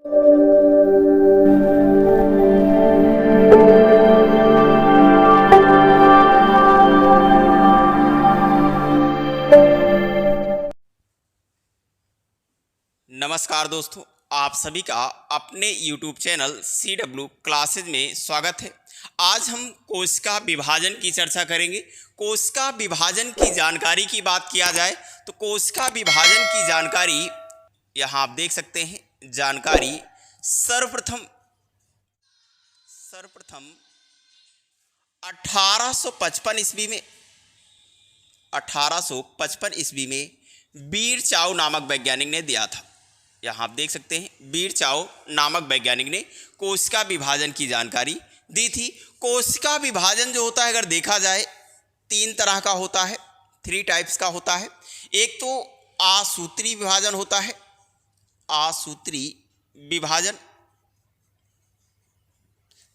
नमस्कार दोस्तों, आप सभी का अपने YouTube चैनल CW क्लासेज में स्वागत है। आज हम कोशिका विभाजन की चर्चा करेंगे। कोशिका विभाजन की जानकारी की बात किया जाए तो कोशिका विभाजन की जानकारी यहाँ आप देख सकते हैं। जानकारी सर्वप्रथम 1855 ईस्वी में बीर चाओ नामक वैज्ञानिक ने दिया था। यहाँ आप देख सकते हैं, बीर चाओ नामक वैज्ञानिक ने कोशिका विभाजन की जानकारी दी थी। कोशिका विभाजन जो होता है, अगर देखा जाए, 3 तरह का होता है, 3 टाइप्स का होता है। एक तो आसूत्री विभाजन होता है, आसूत्री विभाजन,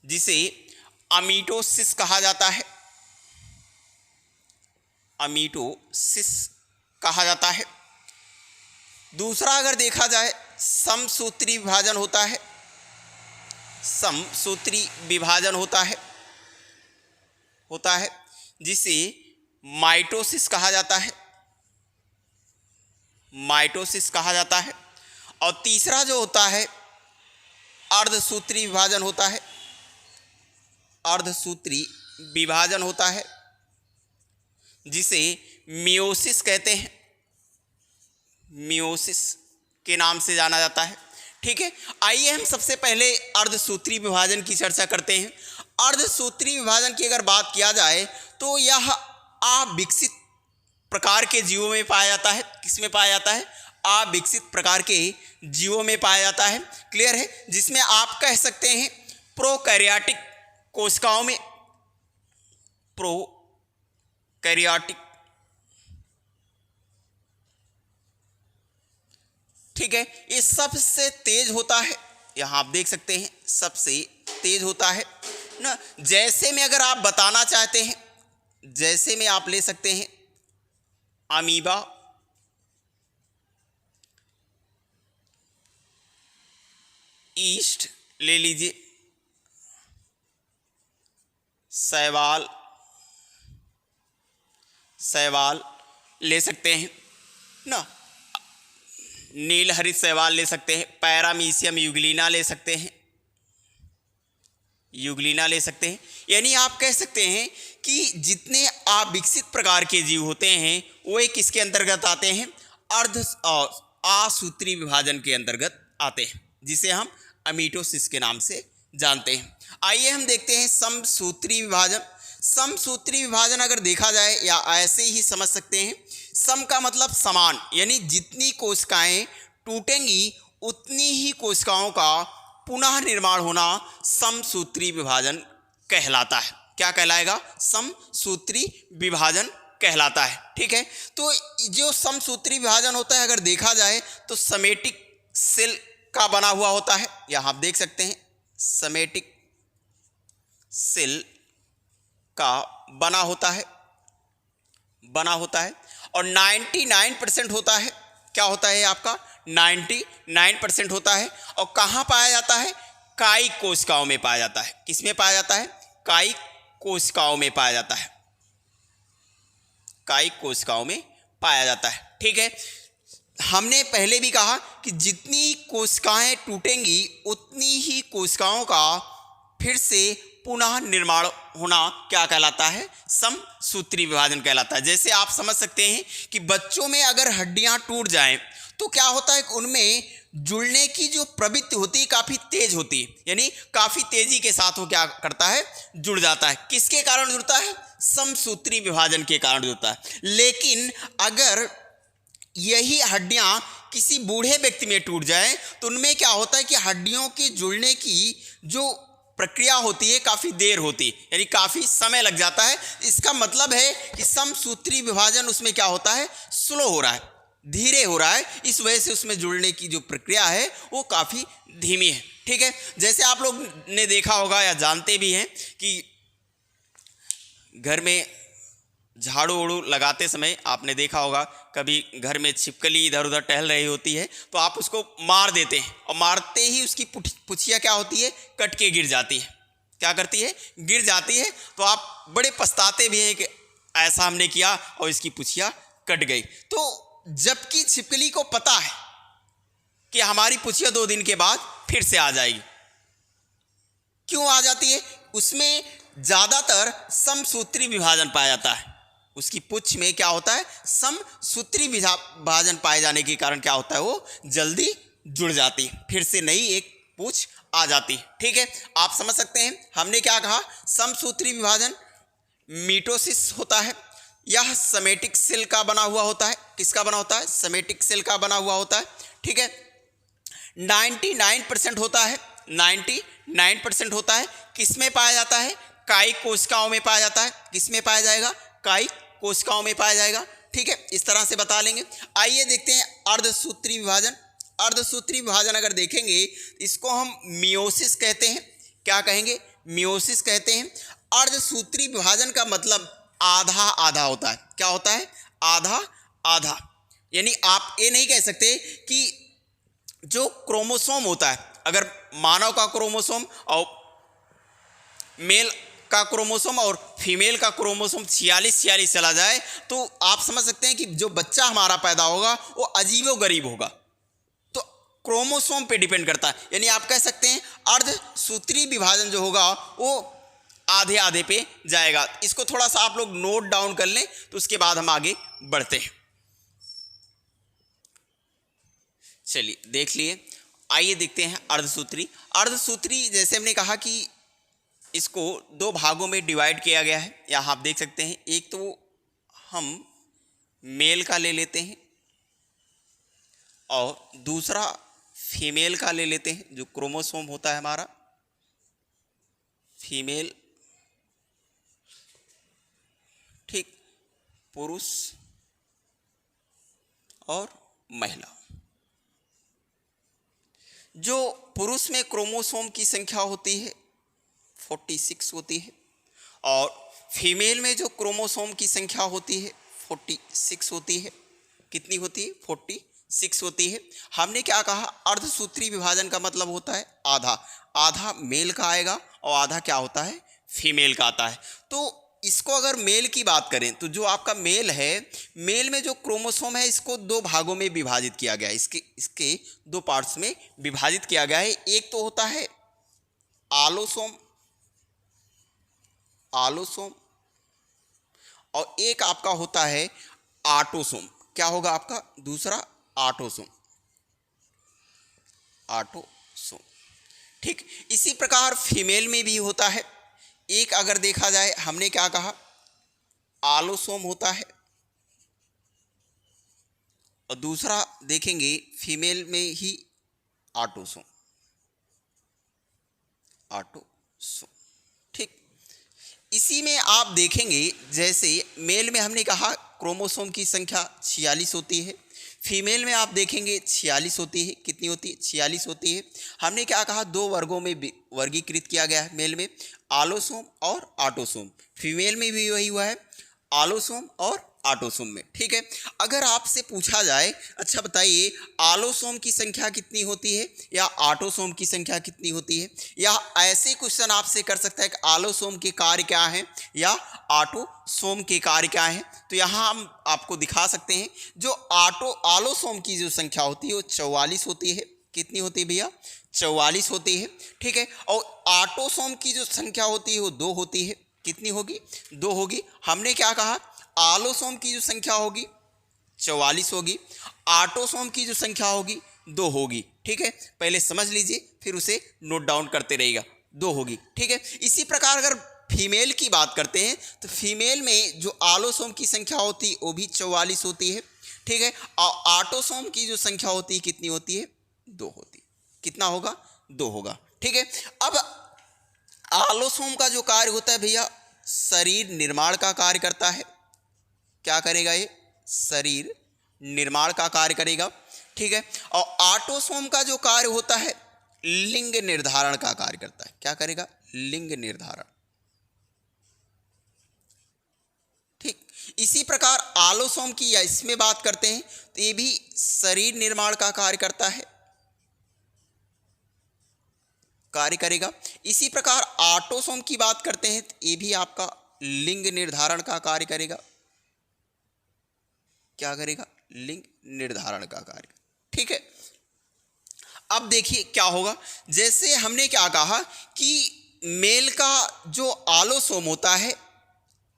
जिसे अमीटोसिस कहा जाता है, अमीटोसिस कहा जाता है। दूसरा अगर देखा जाए, समसूत्री विभाजन होता है, समसूत्री विभाजन होता है जिसे माइटोसिस कहा जाता है, माइटोसिस कहा जाता है। और तीसरा जो होता है, अर्धसूत्री विभाजन होता है, अर्धसूत्री विभाजन होता है, जिसे मियोसिस कहते हैं, मियोसिस के नाम से जाना जाता है। ठीक है, आइए हम सबसे पहले अर्धसूत्री विभाजन की चर्चा करते हैं। अर्धसूत्री विभाजन की अगर बात किया जाए तो यह अविकसित प्रकार के जीवों में पाया जाता है। किस में पाया जाता है? अविकसित प्रकार के जीवों में पाया जाता है। क्लियर है? जिसमें आप कह सकते हैं प्रोकैरियोटिक कोशिकाओं में, प्रोकैरियोटिक, ठीक है, ये सबसे तेज होता है। यहाँ आप देख सकते हैं, सबसे तेज होता है ना। जैसे में अगर आप बताना चाहते हैं, जैसे में आप ले सकते हैं अमीबा, ईस्ट ले लीजिए, शैवाल, शैवाल ले सकते हैं ना, नील हरित शैवाल ले सकते हैं, पैरामीशियम यूग्लिना ले सकते हैं, यूग्लिना ले सकते हैं। यानी आप कह सकते हैं कि जितने अविकसित प्रकार के जीव होते हैं वो एक किसके अंतर्गत आते हैं? आसूत्री विभाजन के अंतर्गत आते हैं, जिसे हम अमीटोसिस के नाम से जानते हैं। आइए हम देखते हैं समसूत्री विभाजन। समसूत्री विभाजन अगर देखा जाए, या ऐसे ही समझ सकते हैं, सम का मतलब समान, यानी जितनी कोशिकाएं टूटेंगी उतनी ही कोशिकाओं का पुनः निर्माण होना समसूत्री विभाजन कहलाता है। क्या कहलाएगा? समसूत्री विभाजन कहलाता है। ठीक है, तो जो समसूत्री विभाजन होता है, अगर देखा जाए तो समेटिक सेल का बना हुआ होता है। यहाँ आप देख सकते हैं, समेटिक सेल का बना होता है, और 99% होता है। क्या होता है आपका? 99% होता है। और कहाँ पाया जाता है? कायिक कोशिकाओं में पाया जाता है। किस में पाया जाता है? कायिक कोशिकाओं में पाया जाता है, कायिक कोशिकाओं में पाया जाता है। ठीक है, हमने पहले भी कहा कि जितनी कोशिकाएं टूटेंगी उतनी ही कोशिकाओं का फिर से पुनः निर्माण होना क्या कहलाता है? समसूत्री विभाजन कहलाता है। जैसे आप समझ सकते हैं कि बच्चों में अगर हड्डियां टूट जाएं तो क्या होता है, उनमें जुड़ने की जो प्रवृत्ति होती है काफ़ी तेज होती है, यानी काफ़ी तेजी के साथ वो क्या करता है? जुड़ जाता है। किसके कारण जुड़ता है? समसूत्री विभाजन के कारण जुड़ता है। लेकिन अगर यही हड्डियां किसी बूढ़े व्यक्ति में टूट जाए तो उनमें क्या होता है कि हड्डियों के जुड़ने की जो प्रक्रिया होती है काफ़ी देर होती है, यानी काफ़ी समय लग जाता है। इसका मतलब है कि समसूत्री विभाजन उसमें क्या होता है? स्लो हो रहा है, धीरे हो रहा है। इस वजह से उसमें जुड़ने की जो प्रक्रिया है वो काफ़ी धीमी है। ठीक है, जैसे आप लोग ने देखा होगा या जानते भी हैं कि घर में झाड़ू उड़ू लगाते समय आपने देखा होगा, कभी घर में छिपकली इधर उधर टहल रही होती है तो आप उसको मार देते हैं और मारते ही उसकी पुछिया क्या होती है, कट के गिर जाती है। क्या करती है, गिर जाती है। तो आप बड़े पछताते भी हैं कि ऐसा हमने किया और इसकी पुछिया कट गई। तो जबकि छिपकली को पता है कि हमारी पुछिया 2 दिन के बाद फिर से आ जाएगी। क्यों आ जाती है? उसमें ज़्यादातर समसूत्री विभाजन पाया जाता है। उसकी पुच्छ में क्या होता है, समसूत्री विभाजन पाए जाने के कारण क्या होता है, वो जल्दी जुड़ जाती है, फिर से नई एक पूछ आ जाती है। ठीक है, आप समझ सकते हैं हमने क्या कहा, समसूत्री विभाजन मीटोसिस होता है। यह समेटिक सेल का बना हुआ होता है। किसका बना होता है? समेटिक सेल का बना हुआ होता है। ठीक है, 99% होता है, 99% होता है। किस में पाया जाता है? कायिक कोशिकाओं में पाया जाता है। किस में पाया जाएगा? कायिक कोशिकाओं में पाया जाएगा। ठीक है, इस तरह से बता लेंगे। आइए देखते हैं अर्धसूत्री विभाजन। अर्धसूत्री विभाजन अगर देखेंगे इसको हम मियोसिस कहते हैं। क्या कहेंगे? मियोसिस कहते हैं। अर्धसूत्री विभाजन का मतलब आधा आधा होता है। क्या होता है? आधा आधा। यानी आप ये नहीं कह सकते कि जो क्रोमोसोम होता है, अगर मानव का क्रोमोसोम और मेल का क्रोमोसोम और फीमेल का क्रोमोसोम 46 चला जाए तो आप समझ सकते हैं कि जो बच्चा हमारा पैदा होगा वो अजीबोगरीब होगा। तो क्रोमोसोम पे डिपेंड करता है। यानी आप कह सकते हैं अर्धसूत्री विभाजन जो होगा वो आधे आधे पे जाएगा। इसको थोड़ा सा आप लोग नोट डाउन कर लें तो उसके बाद हम आगे बढ़ते हैं। चलिए देख लिए। आइए देखते हैं अर्धसूत्री। अर्धसूत्री जैसे हमने कहा कि इसको 2 भागों में डिवाइड किया गया है। यहाँ आप देख सकते हैं, एक तो हम मेल का ले लेते हैं और दूसरा फीमेल का ले लेते हैं। जो क्रोमोसोम होता है हमारा फीमेल, ठीक, पुरुष और महिला। जो पुरुष में क्रोमोसोम की संख्या होती है 46 होती है और फीमेल में जो क्रोमोसोम की संख्या होती है 46 होती है। कितनी होती है? 46 होती है। हमने क्या कहा, अर्धसूत्री विभाजन का मतलब होता है आधा। आधा मेल का आएगा और आधा क्या होता है? फीमेल का आता है। तो इसको अगर मेल की बात करें तो जो आपका मेल है, मेल में जो क्रोमोसोम है इसको 2 भागों में विभाजित किया गया है। इसके 2 पार्ट्स में विभाजित किया गया है। एक तो होता है आलोसोम, आलोसोम, और एक आपका होता है आटोसोम। क्या होगा आपका? दूसरा आटोसोम, आटोसोम। ठीक, इसी प्रकार फीमेल में भी होता है। एक अगर देखा जाए, हमने क्या कहा, आलोसोम होता है और दूसरा देखेंगे फीमेल में ही आटोसोम, आटोसोम। ठीक, इसी में आप देखेंगे जैसे मेल में हमने कहा क्रोमोसोम की संख्या 46 होती है, फीमेल में आप देखेंगे 46 होती है। कितनी होती है? 46 होती है। हमने क्या कहा, 2 वर्गों में वर्गीकृत किया गया है। मेल में आलोसोम और आटोसोम, फीमेल में भी वही हुआ है, आलोसोम और आटोसोम में। ठीक है, अगर आपसे पूछा जाए, अच्छा बताइए आलोसोम की संख्या कितनी होती है या आटोसोम की संख्या कितनी होती है, या ऐसे क्वेश्चन आपसे कर सकता है कि आलोसोम के कार्य क्या हैं या आटोसोम के कार्य क्या हैं, तो यहाँ हम आपको दिखा सकते हैं। जो आलोसोम की जो संख्या होती है वो 44 होती है। कितनी होती है भैया? 44 होती है। ठीक है, और आटोसोम की जो संख्या होती है वो 2 होती है। कितनी होगी? 2 होगी। हमने क्या कहा, आलोसोम की जो संख्या होगी 44 होगी, आटोसोम की जो संख्या होगी 2 होगी। ठीक है, पहले समझ लीजिए फिर उसे नोट डाउन करते रहिएगा। 2 होगी। ठीक है, इसी प्रकार अगर फीमेल की बात करते हैं तो फीमेल में जो आलोसोम की संख्या होती है वो भी 44 होती है। ठीक है, और आटोसोम की जो संख्या होती है कितनी होती है? 2 होती है। कितना होगा? 2 होगा। ठीक है, अब आलोसोम का जो कार्य होता है भैया, शरीर निर्माण का कार्य करता है। क्या करेगा ये? शरीर निर्माण का कार्य करेगा। ठीक है, और आटोसोम का जो कार्य होता है लिंग निर्धारण का कार्य करता है। क्या करेगा? लिंग निर्धारण। ठीक, इसी प्रकार आलोसोम की या इसमें बात करते हैं तो ये भी शरीर निर्माण का कार्य करता है, कार्य करेगा। इसी प्रकार ऑटोसोम की बात करते हैं तो ये भी आपका लिंग निर्धारण का कार्य करेगा। क्या करेगा? लिंग निर्धारण का कार्य। ठीक है, अब देखिए क्या होगा। जैसे हमने क्या कहा कि मेल का जो आलोसोम होता है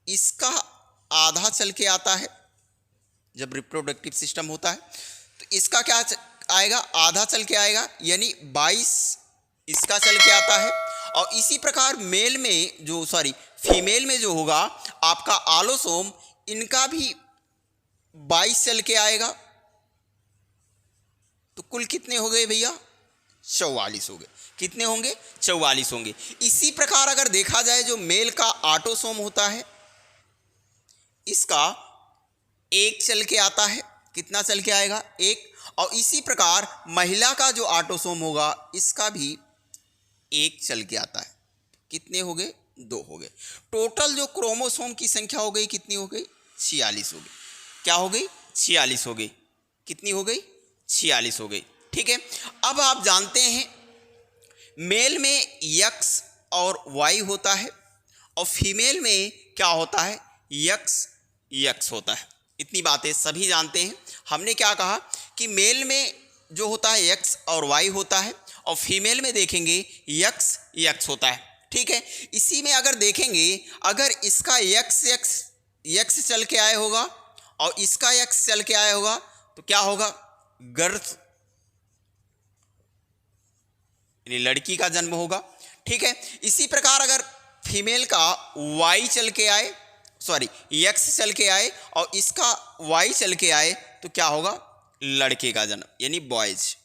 इसका आधा चल के आता है, जब रिप्रोडक्टिव सिस्टम होता है तो इसका क्या आएगा? आधा चल के आएगा, यानी 22 इसका चल के आता है। और इसी प्रकार मेल में जो फीमेल में जो होगा आपका आलोसोम, इनका भी 22 चल के आएगा। तो कुल कितने हो गए भैया? 44 हो गए। कितने होंगे? 44 होंगे। इसी प्रकार अगर देखा जाए जो मेल का ऑटोसोम होता है इसका 1 चल के आता है। कितना चल के आएगा? 1। और इसी प्रकार महिला का जो ऑटोसोम होगा इसका भी 1 चल के आता है। कितने हो गए? 2 हो गए। टोटल जो क्रोमोसोम की संख्या हो गई कितनी हो गई? 46 हो गई। क्या हो गई? 46 हो गई। कितनी हो गई? 46 हो गई। ठीक है, अब आप जानते हैं मेल में X और Y होता है और फीमेल में क्या होता है? X होता है। इतनी बातें सभी जानते हैं। हमने क्या कहा कि मेल में जो होता है X और Y होता है और फीमेल में देखेंगे X होता है। ठीक है, इसी में अगर देखेंगे अगर इसका X चल के आए होगा और इसका X चल के आया होगा तो क्या होगा? गर्भ, यानी लड़की का जन्म होगा। ठीक है, इसी प्रकार अगर फीमेल का Y चल के आए, X चल के आए और इसका Y चल के आए तो क्या होगा? लड़के का जन्म, यानी बॉयज।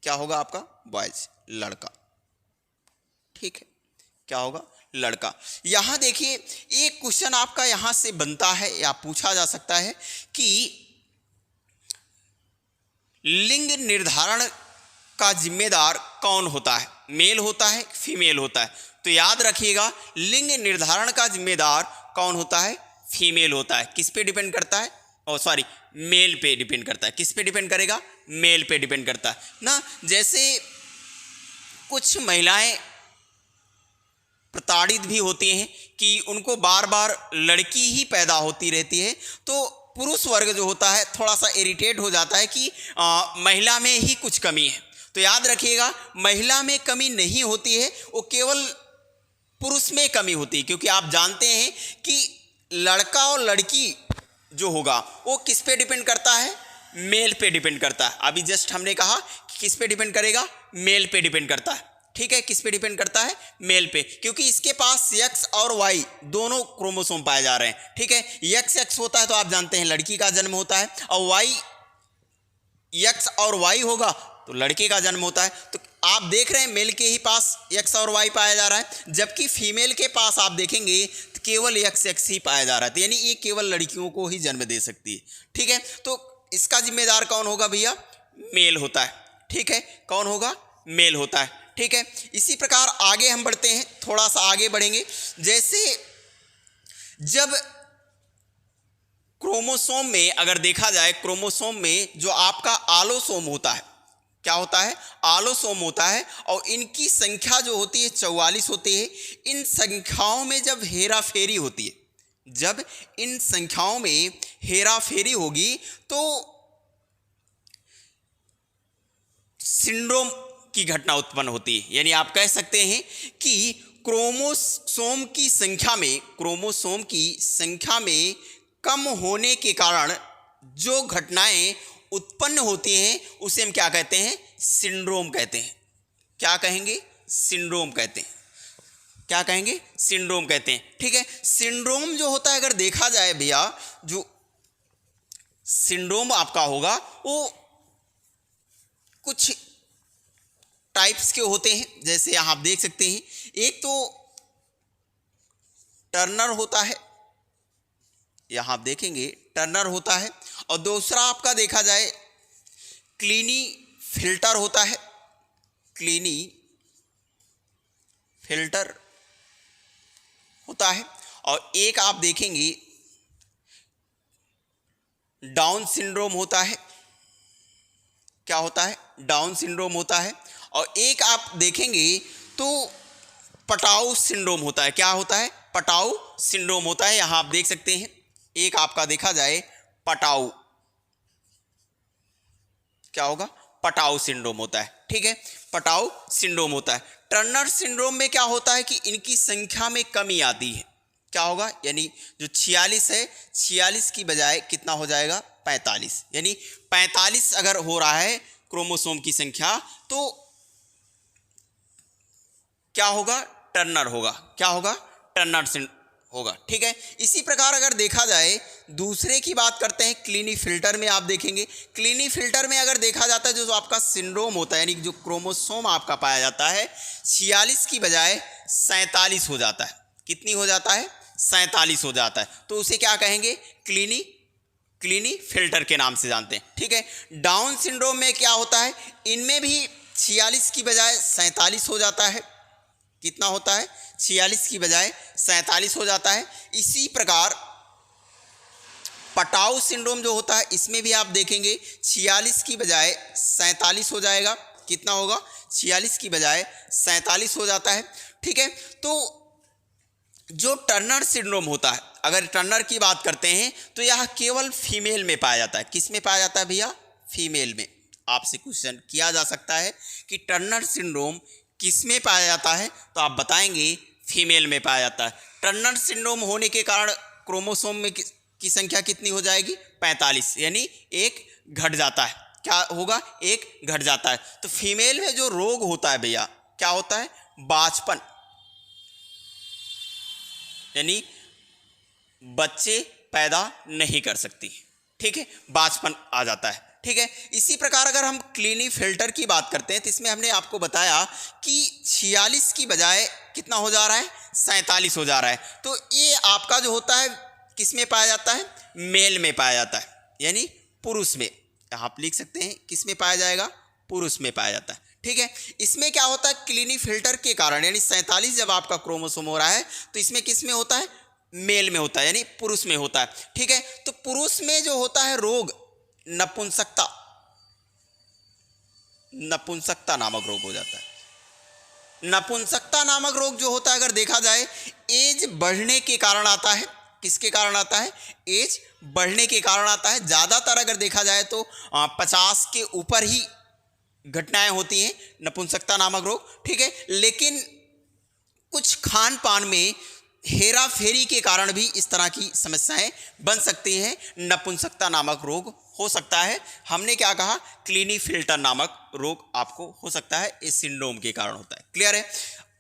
क्या होगा आपका? बॉयज, लड़का। ठीक है, क्या होगा? लड़का। यहां देखिए एक क्वेश्चन आपका यहां से बनता है या पूछा जा सकता है कि लिंग निर्धारण का जिम्मेदार कौन होता है? मेल होता है, फीमेल होता है? तो याद रखिएगा लिंग निर्धारण का जिम्मेदार कौन होता है? फीमेल होता है। किस पे डिपेंड करता है? मेल पे डिपेंड करता है। किस पे डिपेंड करेगा? मेल पे डिपेंड करता है ना। जैसे कुछ महिलाएं प्रताड़ित भी होती हैं कि उनको बार बार लड़की ही पैदा होती रहती है, तो पुरुष वर्ग जो होता है थोड़ा सा इरिटेट हो जाता है कि महिला में ही कुछ कमी है। तो याद रखिएगा महिला में कमी नहीं होती है, वो केवल पुरुष में कमी होती है। क्योंकि आप जानते हैं कि लड़का और लड़की जो होगा वो किस पे डिपेंड करता है? मेल पे डिपेंड करता है। अभी जस्ट हमने कहा कि किस पे डिपेंड करेगा? मेल पे डिपेंड करता है। ठीक है, किस पे डिपेंड करता है? मेल पे, क्योंकि इसके पास X और Y दोनों क्रोमोसोम पाए जा रहे हैं। ठीक है, X होता है तो आप जानते हैं लड़की का जन्म होता है, और X और Y होगा तो लड़के का जन्म होता है। तो आप देख रहे हैं मेल के ही पास X और Y पाया जा रहा है, जबकि फीमेल के पास आप देखेंगे तो केवल XX ही पाया जा रहा है। तो यानी ये केवल लड़कियों को ही जन्म दे सकती है। ठीक है, तो इसका जिम्मेदार कौन होगा भैया? मेल होता है। ठीक है, कौन होगा? मेल होता है। ठीक है, इसी प्रकार आगे हम बढ़ते हैं, थोड़ा सा आगे बढ़ेंगे। जैसे जब क्रोमोसोम में अगर देखा जाए, क्रोमोसोम में जो आपका आलोसोम होता है, क्या होता है? आलोसोम होता है, और इनकी संख्या जो होती है 44 होती है। इन संख्याओं में जब हेरा फेरी होती है, जब इन संख्याओं में हेरा फेरी होगी तो सिंड्रोम की घटना उत्पन्न होती है। यानी आप कह सकते हैं कि क्रोमोसोम की संख्या में कम होने के कारण जो घटनाएं उत्पन्न होती हैं उसे हम क्या कहते हैं? सिंड्रोम कहते हैं। क्या कहेंगे? सिंड्रोम कहते हैं। क्या कहेंगे? सिंड्रोम कहते हैं। ठीक है, सिंड्रोम जो होता है अगर देखा जाए भैया, जो सिंड्रोम आपका होगा वो कुछ टाइप्स के होते हैं। जैसे यहां आप देख सकते हैं, एक तो टर्नर होता है, यहां आप देखेंगे टर्नर होता है, और दूसरा आपका देखा जाए क्लीनी फिल्टर होता है। क्लीनी फिल्टर होता है, और एक आप देखेंगे डाउन सिंड्रोम होता है। क्या होता है? डाउन सिंड्रोम होता है। और एक आप देखेंगे तो पटाऊ सिंड्रोम होता है। क्या होता है? पटाऊ सिंड्रोम होता है। यहां आप देख सकते हैं, एक आपका देखा जाए पटाऊ, क्या होगा? पटाऊ सिंड्रोम होता है। ठीक है, पटाऊ सिंड्रोम होता है। टर्नर सिंड्रोम में क्या होता है कि इनकी संख्या में कमी आती है। क्या होगा? यानी जो 46 है, 46 की बजाय कितना हो जाएगा? 45। यानी 45 अगर हो रहा है क्रोमोसोम की संख्या तो क्या होगा? टर्नर होगा। क्या होगा? टर्नर सिंड्रोम होगा। ठीक है, इसी प्रकार अगर देखा जाए दूसरे की बात करते हैं, क्लिनीफिल्टर में आप देखेंगे, क्लिनीफिल्टर में अगर देखा जाता है जो आपका सिंड्रोम होता है, यानी जो क्रोमोसोम आपका पाया जाता है 46 की बजाय 47 हो जाता है। कितनी हो जाता है? 47 हो जाता है। तो उसे क्या कहेंगे? क्लिनीफिल्टर के नाम से जानते हैं। ठीक है, डाउन सिंड्रोम में क्या होता है? इनमें भी 46 की बजाय 47 हो जाता है। कितना होता है? 46 की बजाय 47 हो जाता है। इसी प्रकार पटाऊ सिंड्रोम जो होता है इसमें भी आप देखेंगे 46 की बजाय 47 हो जाएगा। कितना होगा? 46 की बजाय 47 हो जाता है। ठीक है, तो जो टर्नर सिंड्रोम होता है, अगर टर्नर की बात करते हैं तो यह केवल फीमेल में पाया जाता है। किस में पाया जाता है भैया? फीमेल में। आपसे क्वेश्चन किया जा सकता है कि टर्नर सिंड्रोम किस में पाया जाता है, तो आप बताएंगे फीमेल में पाया जाता है। टर्नर सिंड्रोम होने के कारण क्रोमोसोम में की संख्या कितनी हो जाएगी? 45, यानी एक घट जाता है। क्या होगा? एक घट जाता है। तो फीमेल में जो रोग होता है भैया, क्या होता है? बांझपन, यानी बच्चे पैदा नहीं कर सकती। ठीक है, बांझपन आ जाता है। ठीक है, इसी प्रकार अगर हम क्लिनीफिल्टर की बात करते हैं तो इसमें हमने आपको बताया कि 46 की बजाय कितना हो जा रहा है? 47 हो जा रहा है। तो ये आपका जो होता है किस में पाया जाता है? मेल में पाया जाता है, यानी पुरुष में। आप लिख सकते हैं किस में पाया जाएगा? पुरुष में पाया जाता है। ठीक है, इसमें क्या होता है? क्लिनीफिल्टर के कारण, यानी 47 जब आपका क्रोमोसोम हो रहा है तो इसमें किस में होता है? मेल में होता है, यानी पुरुष में होता है। ठीक है, तो पुरुष में जो होता है रोग नपुंसकता, नपुंसकता नामक रोग हो जाता है। नपुंसकता नामक रोग जो होता है अगर देखा जाए एज बढ़ने के कारण आता है। किसके कारण आता है? एज बढ़ने के कारण आता है। ज़्यादातर अगर देखा जाए तो 50 के ऊपर ही घटनाएं होती हैं नपुंसकता नामक रोग। ठीक है, लेकिन कुछ खान पान में हेरा फेरी के कारण भी इस तरह की समस्याएं बन सकती हैं, नपुंसकता नामक रोग हो सकता है। हमने क्या कहा? क्लिनीफिल्टर नामक रोग आपको हो सकता है, इस सिंड्रोम के कारण होता है। क्लियर है?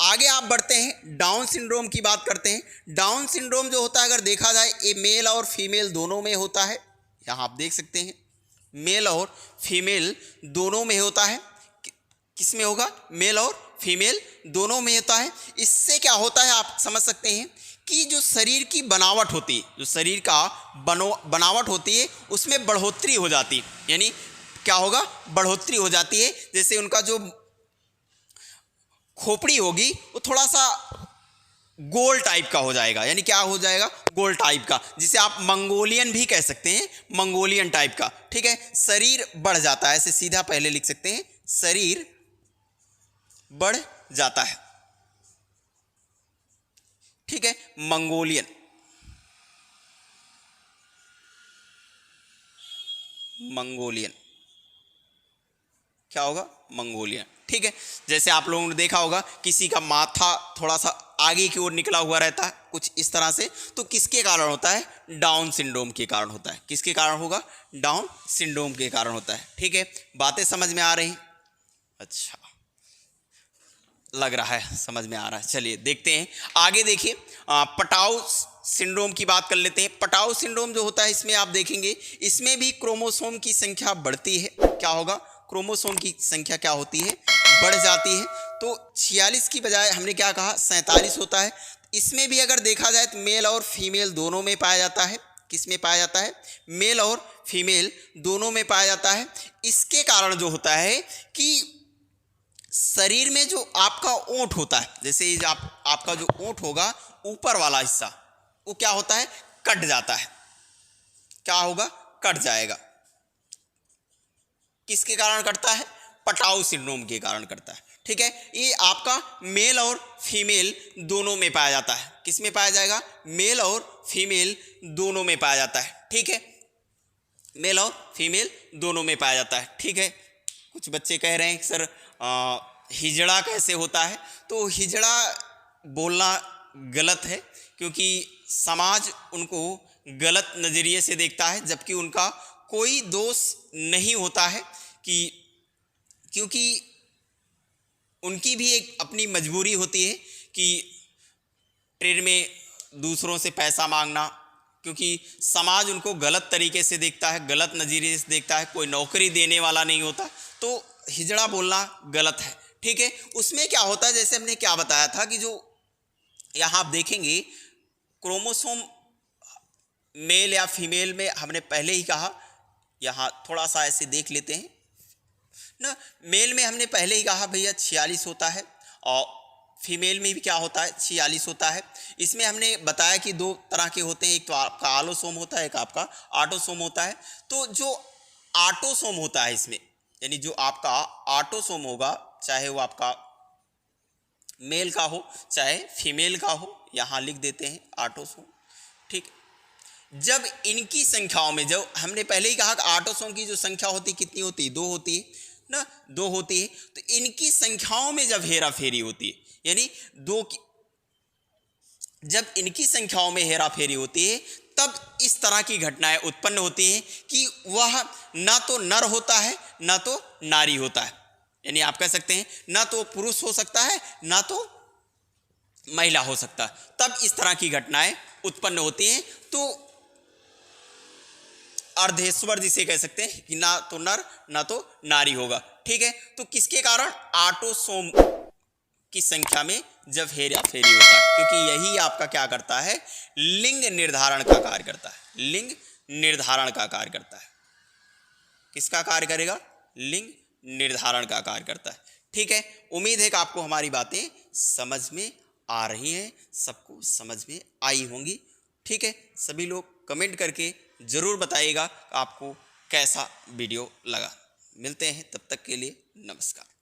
आगे आप बढ़ते हैं, डाउन सिंड्रोम की बात करते हैं। डाउन सिंड्रोम जो होता है अगर देखा जाए ये मेल और फीमेल दोनों में होता है। यहाँ आप देख सकते हैं मेल और फीमेल दोनों में होता है। किस में होगा? मेल और फीमेल दोनों में होता है। इससे क्या होता है आप समझ सकते हैं कि जो शरीर की बनावट होती है, जो शरीर का बनावट होती है उसमें बढ़ोतरी हो जाती है। यानी क्या होगा? बढ़ोतरी हो जाती है। जैसे उनका जो खोपड़ी होगी वो थोड़ा सा गोल टाइप का हो जाएगा। यानी क्या हो जाएगा? गोल टाइप का, जिसे आप मंगोलियन भी कह सकते हैं, मंगोलियन टाइप का। ठीक है, शरीर बढ़ जाता है। ऐसे सीधा पहले लिख सकते हैं, शरीर बढ़ जाता है। ठीक है, मंगोलियन, मंगोलियन क्या होगा? मंगोलियन। ठीक है, जैसे आप लोगों ने देखा होगा किसी का माथा थोड़ा सा आगे की ओर निकला हुआ रहता है, कुछ इस तरह से, तो किसके कारण होता है? डाउन सिंड्रोम के कारण होता है। किसके कारण होगा? डाउन सिंड्रोम के कारण होता है। ठीक है, बातें समझ में आ रही? अच्छा, लग रहा है समझ में आ रहा है। चलिए देखते हैं आगे। देखिए पटाऊ सिंड्रोम की बात कर लेते हैं। पटाऊ सिंड्रोम जो होता है इसमें आप देखेंगे इसमें भी क्रोमोसोम की संख्या बढ़ती है। क्या होगा? क्रोमोसोम की संख्या क्या होती है? बढ़ जाती है। तो 46 की बजाय हमने क्या कहा? 47 होता है। इसमें भी अगर देखा जाए तो मेल और फीमेल दोनों में पाया जाता है। किस में पाया जाता है? मेल और फीमेल दोनों में पाया जाता है। इसके कारण जो होता है कि शरीर में जो आपका ओंठ होता है, जैसे आपका जो ओंठ होगा ऊपर वाला हिस्सा, वो क्या होता है? कट जाता है। क्या होगा? कट जाएगा। किसके कारण कटता है? पटाउ सिंड्रोम के कारण करता है। ठीक है, ये आपका मेल और फीमेल दोनों में पाया जाता है। किस में पाया जाएगा? मेल और फीमेल दोनों में पाया जाता है। ठीक है, मेल और फीमेल दोनों में पाया जाता है। ठीक है, कुछ बच्चे कह रहे हैं कि सर हिजड़ा कैसे होता है? तो हिजड़ा बोलना गलत है, क्योंकि समाज उनको गलत नज़रिए से देखता है, जबकि उनका कोई दोष नहीं होता है, क्योंकि उनकी भी एक अपनी मजबूरी होती है कि ट्रेड में दूसरों से पैसा मांगना, क्योंकि समाज उनको गलत तरीके से देखता है, गलत नज़रिए से देखता है, कोई नौकरी देने वाला नहीं होता, तो हिजड़ा बोलना गलत है। ठीक है, उसमें क्या होता है, जैसे हमने क्या बताया था कि जो यहाँ आप देखेंगे क्रोमोसोम मेल या फीमेल में, हमने पहले ही कहा, यहाँ थोड़ा सा ऐसे देख लेते हैं ना। मेल में हमने पहले ही कहा भैया 46 होता है, और फीमेल में भी क्या होता है? 46 होता है। इसमें हमने बताया कि दो तरह के होते हैं, एक तो आपका आलोसोम होता है, एक आपका ऑटोसोम होता है। तो जो ऑटोसोम होता है इसमें, यानी जो आपका ऑटोसोम होगा, चाहे वो आपका मेल का हो चाहे फीमेल का हो, यहाँ लिख देते हैं ऑटोसोम। ठीक, जब इनकी संख्याओं में, जब हमने पहले ही कहा कि ऑटोसोम की जो संख्या होती कितनी होती है? 2 होती है ना, 2 होती है। तो इनकी संख्याओं में जब हेरा फेरी होती है, यानी जब इनकी संख्याओं में हेरा फेरी होती है, तब इस तरह की घटनाएं उत्पन्न होती हैं कि वह ना तो नर होता है ना तो नारी होता है। यानी आप कह सकते हैं ना तो पुरुष हो सकता है ना तो महिला हो सकता है, तब इस तरह की घटनाएं उत्पन्न होती हैं। तो अर्धेश्वर जिसे कह सकते हैं कि ना तो नर ना तो नारी होगा। ठीक है, तो किसके कारण? ऑटोसोम की संख्या में जब हेरा फेरी होता है, क्योंकि यही आपका क्या करता है? लिंग निर्धारण का कार्य करता है। लिंग निर्धारण का कार्य करता है। किसका कार्य करेगा? लिंग निर्धारण का कार्य करता है। ठीक है, उम्मीद है कि आपको हमारी बातें समझ में आ रही हैं, सबको समझ में आई होंगी। ठीक है, सभी लोग कमेंट करके ज़रूर बताइएगा आपको कैसा वीडियो लगा। मिलते हैं, तब तक के लिए नमस्कार।